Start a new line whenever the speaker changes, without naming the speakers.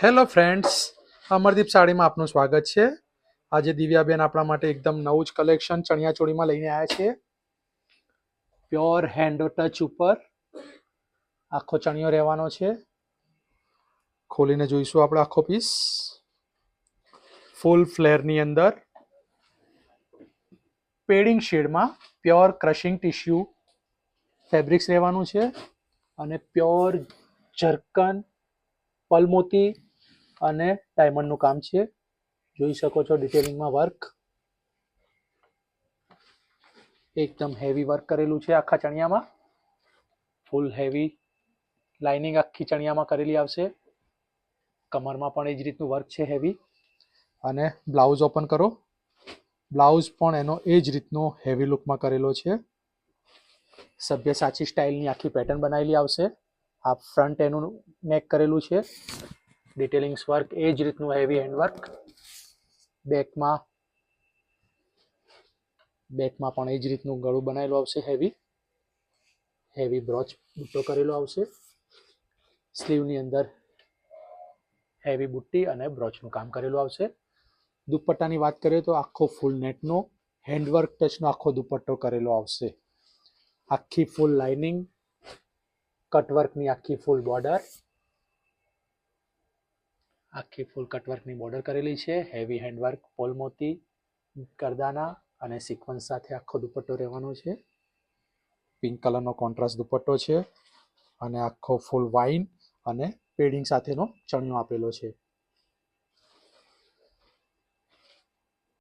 Hello friends, Amardeep સાડીમાં આપનું સ્વાગત છે. આજે દિવ્યાબેન આપણા માટે એકદમ નવું જ કલેક્શન ચણિયાચોળીમાં લઈને આવ્યા છે. પ્યોર હેન્ડ ટચ ઉપર આખો ચણિયો રહેવાનો છે. ખોલીને જોઈશું આપણે આખો પીસ. ફૂલ ફ્લેરની અંદર પેડિંગ શેડમાં પ્યોર ક્રશિંગ ટિશ્યુ ફેબ્રિક્સ રહેવાનું છે અને પ્યોર જર્કન પલમોતી અને ડાયમંડનું કામ છે. જોઈ શકો છો ડિટેલિંગમાં વર્ક એકદમ હેવી વર્ક કરેલું છે. આખા ચણિયામાં ફૂલ હેવી લાઇનિંગ આખી ચણિયામાં કરેલી આવશે. કમરમાં પણ એ જ રીતનું વર્ક છે હેવી. અને બ્લાઉઝ ઓપન કરો. બ્લાઉઝ પણ એનો એ જ રીતનો હેવી લુકમાં કરેલો છે. સભ્યસાચી સ્ટાઇલની આખી પેટર્ન બનાવેલી આવશે. આ ફ્રન્ટ એનું નેક કરેલું છે. ડિટેલિંગ્સ વર્ક એ જ રીતનું હેવી હેન્ડવર્ક. બેકમાં પણ એ જ રીતનું ગળું બનાવેલું આવશે. હેવી બ્રોચ બુટ્ટો કરેલો આવશે. સ્લીવની અંદર હેવી બુટ્ટી અને બ્રોચનું કામ કરેલું આવશે. દુપટ્ટાની વાત કરીએ તો આખો ફૂલ નેટનો હેન્ડવર્ક ટચનો આખો દુપટ્ટો કરેલો આવશે. આખી ફૂલ લાઇનિંગ કટવર્કની આખી ફૂલ બોર્ડર કરેલી છે. હેવી હેન્ડવર્ક પોલમોતી કરદાના અને સિક્વન્સ સાથે આખો દુપટ્ટો રહેવાનો છે. પિંક કલરનો કોન્ટ્રાસ્ટ દુપટ્ટો છે અને આખો ફૂલ વાઇન અને પેડિંગ સાથેનો ચણિયો આપેલો છે.